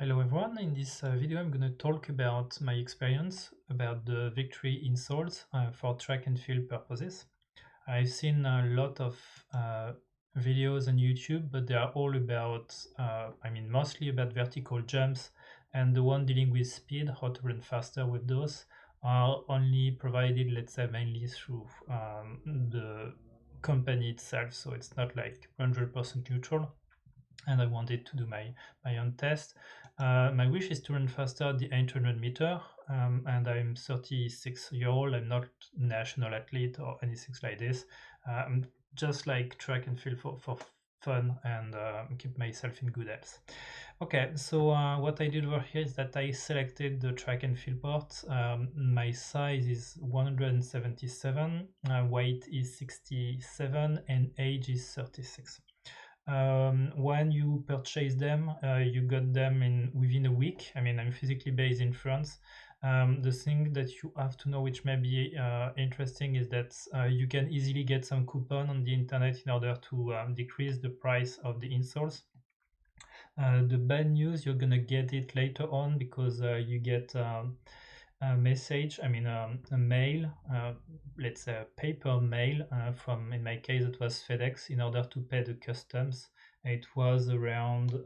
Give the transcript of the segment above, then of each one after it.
Hello everyone, in this video I'm going to talk about my experience about the Vktry insoles for track and field purposes. I've seen a lot of videos on YouTube, but they are all about, mostly about vertical jumps, and the one dealing with speed, how to run faster with those, are only provided, let's say, mainly through the company itself, so it's not like 100% neutral. And I wanted to do my own test. My wish is to run faster at the 800 meter, and I'm 36-year-old. I'm not national athlete or anything like this. I'm just like track and field for fun and keep myself in good health. Okay, so what I did over here is that I selected the track and field part. My size is 177, weight is 67, and age is 36. When you purchase them, you got them within a week. I mean, I'm physically based in France. The thing that you have to know, which may be interesting, is that you can easily get some coupon on the internet in order to decrease the price of the insoles. The bad news, you're gonna get it later on because you get a message, a mail, let's say a paper mail from, in my case, it was FedEx, in order to pay the customs. It was around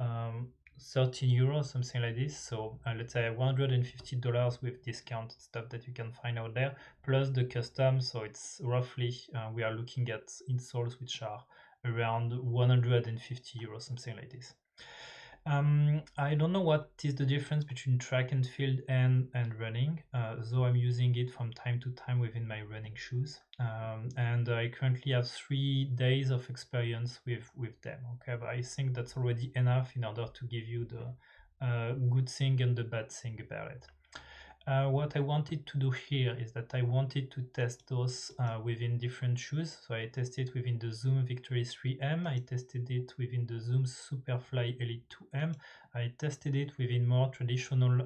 13 euros, something like this. So let's say $150 with discount stuff that you can find out there, plus the customs. So it's roughly, we are looking at insoles which are around 150 euros, something like this. I don't know what is the difference between track and field and running, though I'm using it from time to time within my running shoes. And I currently have 3 days of experience with them. Okay, but I think that's already enough in order to give you the good thing and the bad thing about it. What I wanted to do here is that I wanted to test those within different shoes. So I tested within the Zoom Vktry 3M, I tested it within the Zoom Superfly Elite 2M, I tested it within more traditional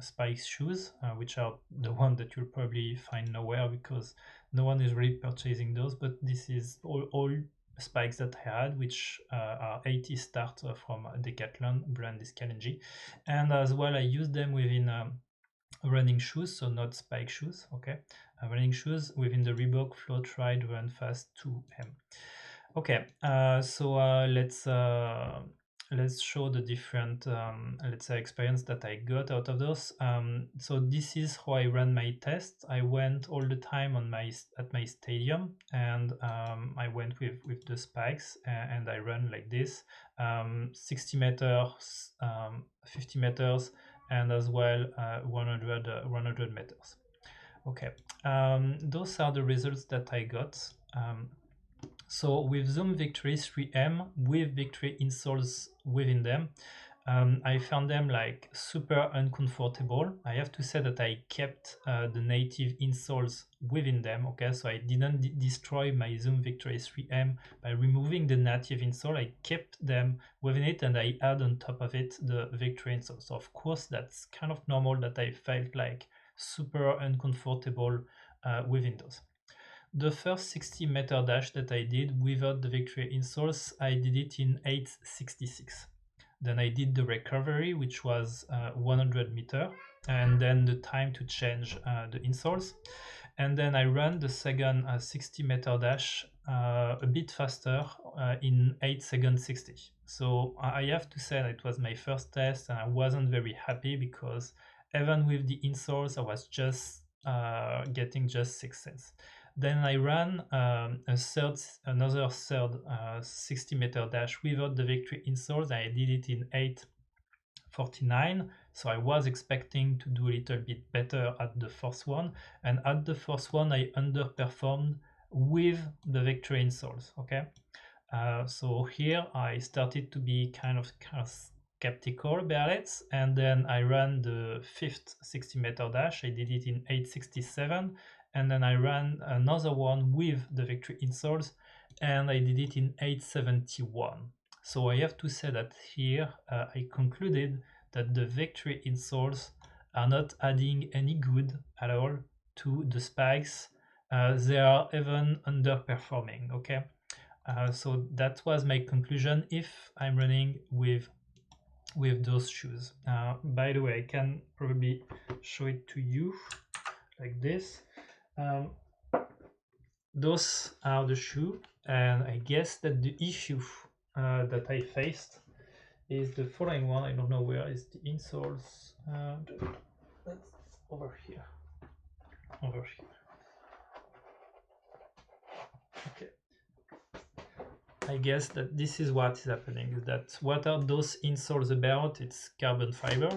spikes shoes, which are the one that you'll probably find nowhere because no one is really purchasing those, but this is all spikes that I had, which are AT Start from Decathlon, brand is Kalenji. And as well, I used them within running shoes, so not spike shoes. Okay, running shoes within the Reebok Vktry Run Fast 2M. Okay, so let's show the different let's say experience that I got out of those. So this is how I ran my test. I went all the time on my stadium, and I went with the spikes, and I ran like this, 60 meters, 50 meters, and as well 100 meters. Okay, those are the results that I got. So with Zoom Vktry 3M with Vktry insoles within them, I found them like super uncomfortable. I have to say that I kept the native insoles within them. Okay, so I didn't destroy my Zoom Vktry 3M by removing the native insole. I kept them within it, and I add on top of it the Vktry insole. So of course that's kind of normal that I felt like super uncomfortable within those. The first 60-meter dash that I did without the Vktry insoles, I did it in 8:66. Then I did the recovery, which was 100 meter, and then the time to change the insoles. And then I ran the second 60-meter dash a bit faster in 8 seconds 60. So I have to say that it was my first test, and I wasn't very happy because even with the insoles, I was just getting just 6 cents. Then I ran another third 60-meter dash without the Vktry insoles. I did it in 8:49, so I was expecting to do a little bit better at the first one, and at the first one I underperformed with the Vktry insoles. Okay, so here I started to be kind of skeptical about it, and then I ran the fifth 60-meter dash. I did it in 8:67, and then I ran another one with the Vktry insoles, and I did it in 8:71. So I have to say that here I concluded that the Vktry insoles are not adding any good at all to the spikes. They are even underperforming. Okay, so that was my conclusion. If I'm running with with those shoes. By the way, I can probably show it to you like this. Those are the shoe, and I guess that the issue that I faced is the following one. I don't know where is the insoles. That's over here. Over here. Okay. I guess that this is what is happening. Is that what are those insoles about? It's carbon fiber.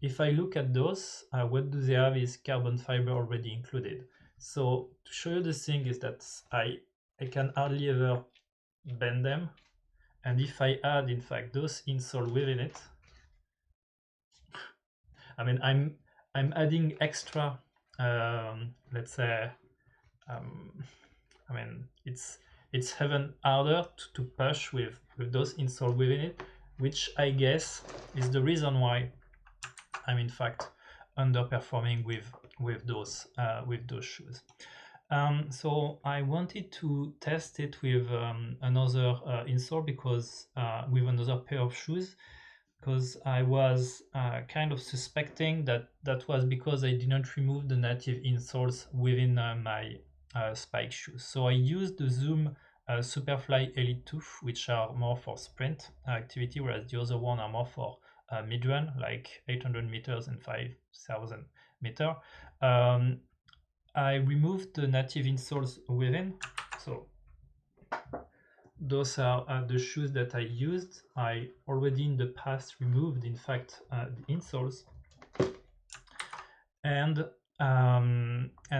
If I look at those, what do they have is carbon fiber already included. So to show you the thing is that I can hardly ever bend them, and if I add in fact those insole within it, I mean I'm adding extra let's say I mean it's even harder to push with those insole within it, which I guess is the reason why I'm in fact underperforming with those shoes. So I wanted to test it with another insole because with another pair of shoes, because I was kind of suspecting that that was because I didn't remove the native insoles within my spike shoes. So I used the Zoom Superfly Elite 2, which are more for sprint activity, whereas the other one are more for mid-run, like 800 meters and 5,000 meter. I removed the native insoles within, so those are the shoes that I used. I already in the past removed, in fact, the insoles, and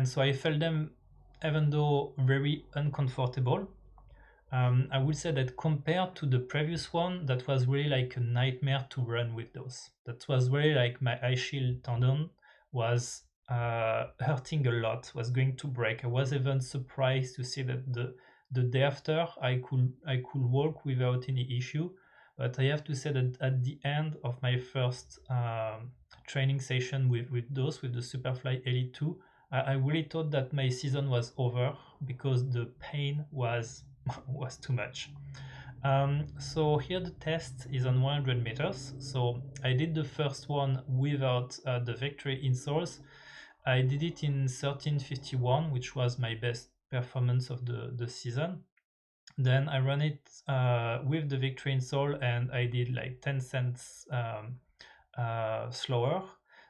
so I felt them, even though very uncomfortable. I would say that compared to the previous one, that was really like a nightmare to run with those. That was really like my Achilles tendon was hurting a lot, was going to break. I was even surprised to see that the day after I could walk without any issue. But I have to say that at the end of my first training session with the Superfly Elite 2, I really thought that my season was over because the pain was too much. So here the test is on 100 meters. So I did the first one without the Vktry insoles. I did it in 13:51, which was my best performance of the season. Then I ran it with the Vktry insole, and I did like 10 cents slower.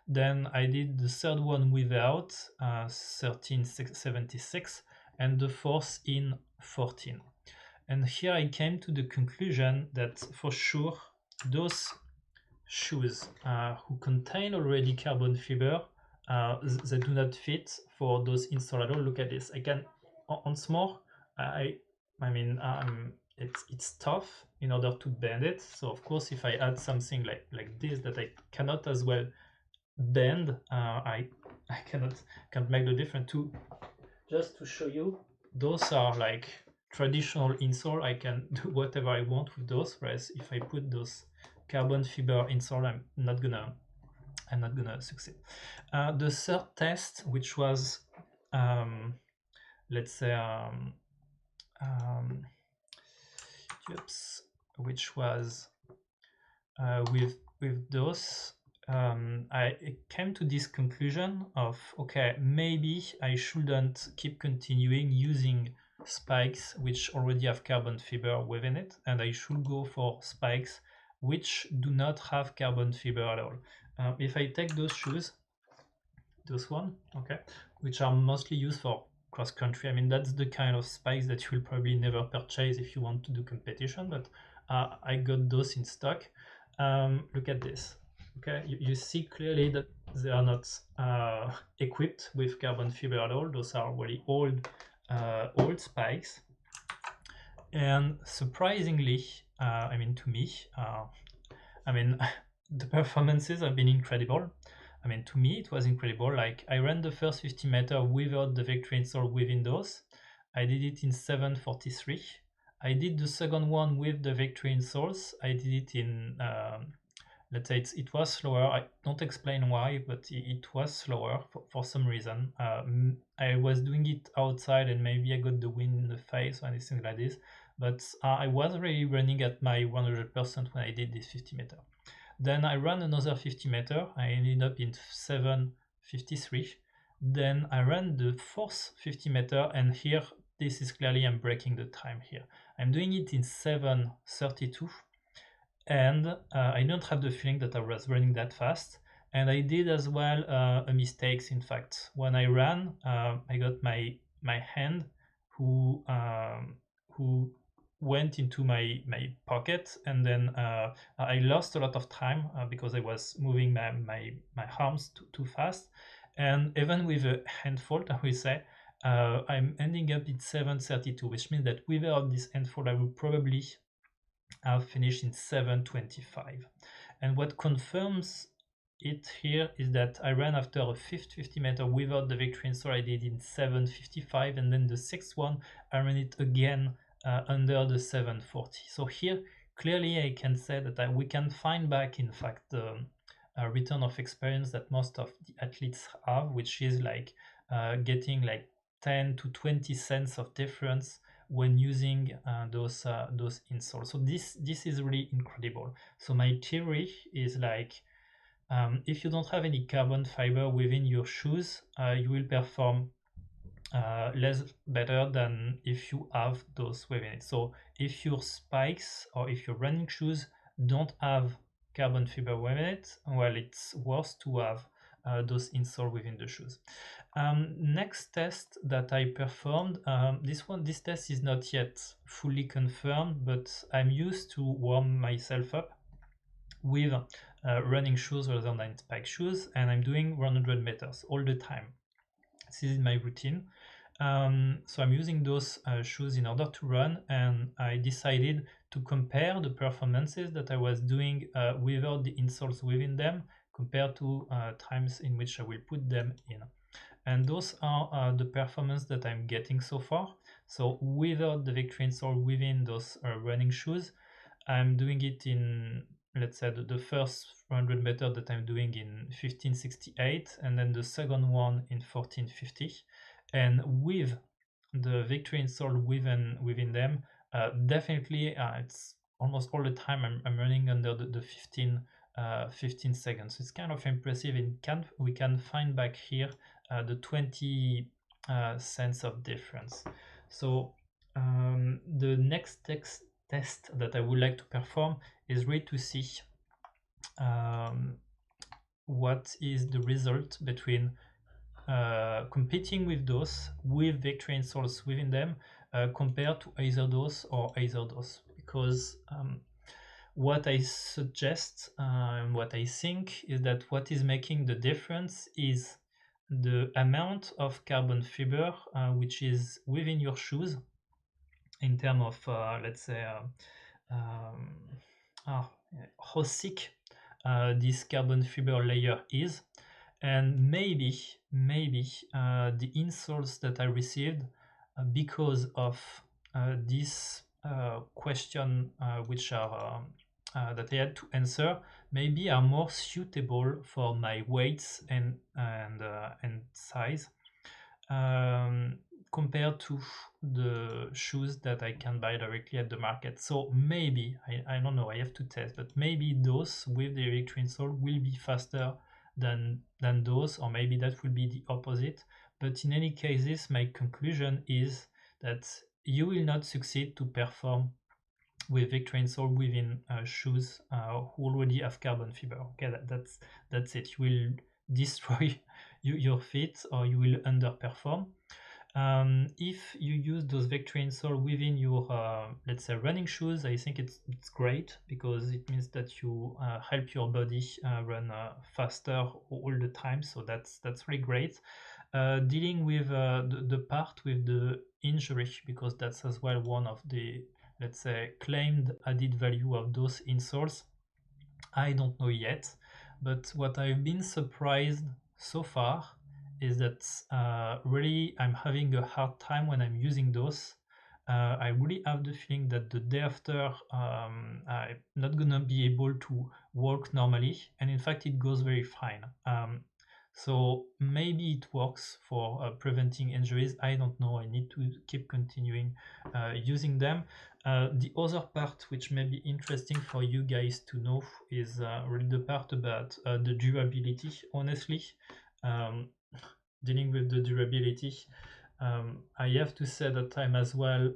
Then I did the third one without 13:76, and the fourth in 14. And here I came to the conclusion that for sure those shoes who contain already carbon fiber, they do not fit for those insole at all. Look at this. I can once more. I mean it's tough in order to bend it. So of course, if I add something like this that I cannot as well bend, I can't make the difference. To just to show you, those are like traditional insole. I can do whatever I want with those, whereas if I put those carbon fiber insole, I'm not gonna succeed. The third test, which was let's say which was with those, I came to this conclusion of, okay, maybe I shouldn't keep continuing using spikes which already have carbon fiber within it, and I should go for spikes which do not have carbon fiber at all. If I take those shoes, those one, okay, which are mostly used for cross country, I mean that's the kind of spikes that you will probably never purchase if you want to do competition, but I got those in stock. Look at this. Okay, you see clearly that they are not equipped with carbon fiber at all. Those are really old spikes, and surprisingly, I mean to me, I mean the performances have been incredible. I mean, to me, it was incredible. Like, I ran the first 50 meters without the Vktry insole within those. I did it in 7:43. I did the second one with the Vktry insoles. I did it in, let's say it was slower. I don't explain why, but it was slower for some reason. I was doing it outside, and maybe I got the wind in the face or anything like this. But I was really running at my 100% when I did this 50 meter. Then I ran another 50 meter. I ended up in 7:53. Then I ran the fourth 50 meter, and here this is clearly I'm breaking the time here. I'm doing it in 7:32, and I don't have the feeling that I was running that fast. And I did as well a mistakes. In fact, when I ran, I got my hand who went into my pocket, and then I lost a lot of time because I was moving my arms too fast. And even with a handfold, I will say, I'm ending up at 7:32, which means that without this handfold, I will probably have finished in 7:25. And what confirms it here is that I ran after a fifth 50 meter without the Vktry insole. I did in 7:55, and then the sixth one I ran it again under the 7:40. So here clearly I can say that we can find back, in fact, the return of experience that most of the athletes have, which is like getting like 10 to 20 cents of difference when using those insoles. So this is really incredible. So my theory is like, if you don't have any carbon fiber within your shoes, you will perform less better than if you have those within it. So if your spikes or if your running shoes don't have carbon fiber within it, well, it's worse to have those insole within the shoes. Next test that I performed, this test is not yet fully confirmed, but I'm used to warm myself up with running shoes rather than spike shoes, and I'm doing 100 meters all the time. This is my routine. So I'm using those shoes in order to run, and I decided to compare the performances that I was doing without the insoles within them compared to times in which I will put them in. And those are the performance that I'm getting so far. So without the Vktry insole within those running shoes, I'm doing it in, let's say, the first 100 meter that I'm doing in 15:68, and then the second one in 14:50. And with the Vktry insole within them, definitely it's almost all the time I'm running under the 15 seconds. So it's kind of impressive. We can find back here the 20 cents of difference. So the next test that I would like to perform is really to see what is the result between competing with those with Vktry insoles within them compared to either those or either those. Because what I suggest and what I think is that what is making the difference is the amount of carbon fiber which is within your shoes in terms of let's say how thick this carbon fiber layer is, and maybe the insoles that I received because of this question which are that I had to answer, maybe are more suitable for my weights and size compared to the shoes that I can buy directly at the market. So maybe, I don't know, I have to test, but maybe those with the Vktry insole will be faster than those, or maybe that will be the opposite. But in any cases, my conclusion is that you will not succeed to perform with Vktry insole within shoes who already have carbon fiber. Okay, that's it. You will destroy your feet, or you will underperform. If you use those Vktry insole within your, let's say, running shoes, I think it's great, because it means that you help your body run faster all the time. So that's really great. Dealing with the part with the injury, because that's as well one of the, let's say, claimed added value of those insoles. I don't know yet, but what I've been surprised so far is that really I'm having a hard time when I'm using those. I really have the feeling that the day after I'm not gonna be able to walk normally, and in fact it goes very fine. So maybe it works for preventing injuries. I don't know. I need to keep continuing using them. The other part which may be interesting for you guys to know is really the part about the durability. Honestly, um, dealing with the durability, I have to say that I'm as well,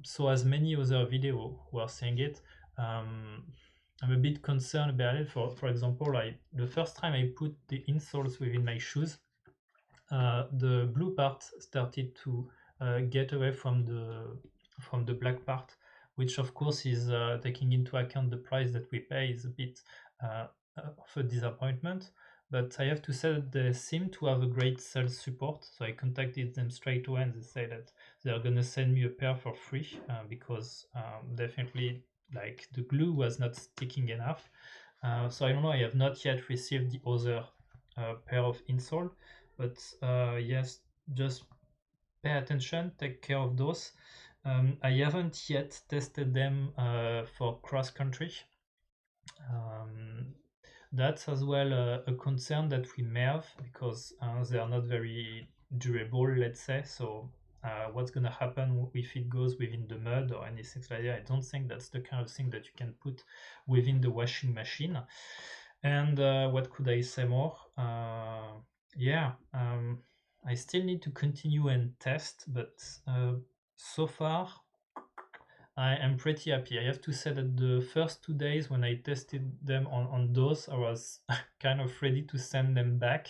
so as many other videos who are saying it, I'm a bit concerned about it. For example, the first time I put the insoles within my shoes, the blue part started to get away from the black part, which of course is taking into account the price that we pay is a bit of a disappointment. But I have to say that they seem to have a great sales support. So I contacted them straight away and they say that they are gonna send me a pair for free because definitely like the glue was not sticking enough. So I don't know. I have not yet received the other pair of insole, but yes, just pay attention, take care of those. I haven't yet tested them for cross country. That's as well a concern that we may have because they are not very durable, let's say. So what's going to happen if it goes within the mud or anything like that? I don't think that's the kind of thing that you can put within the washing machine. And what could I say more? Yeah, I still need to continue and test, but so far I am pretty happy. I have to say that the first 2 days when I tested them on those, I was kind of ready to send them back.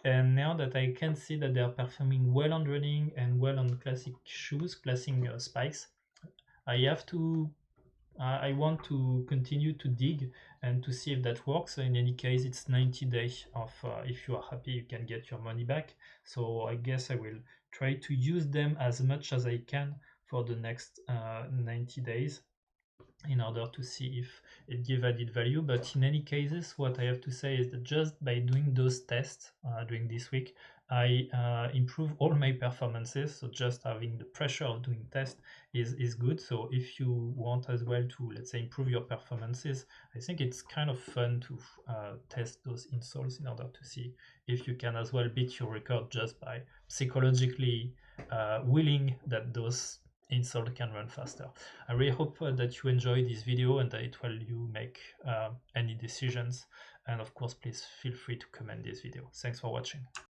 And now that I can see that they are performing well on running and well on classic shoes, classic spikes, I have to I want to continue to dig and to see if that works. In any case, it's 90 days of if you are happy, you can get your money back. So I guess I will try to use them as much as I can for the next 90 days in order to see if it gives added value. But in any cases, what I have to say is that just by doing those tests during this week, I improve all my performances. So just having the pressure of doing tests is good. So if you want as well to, let's say, improve your performances, I think it's kind of fun to test those insoles in order to see if you can as well beat your record just by psychologically willing that those install can run faster. I really hope that you enjoy this video and that it will you make any decisions. And of course, please feel free to comment this video. Thanks for watching.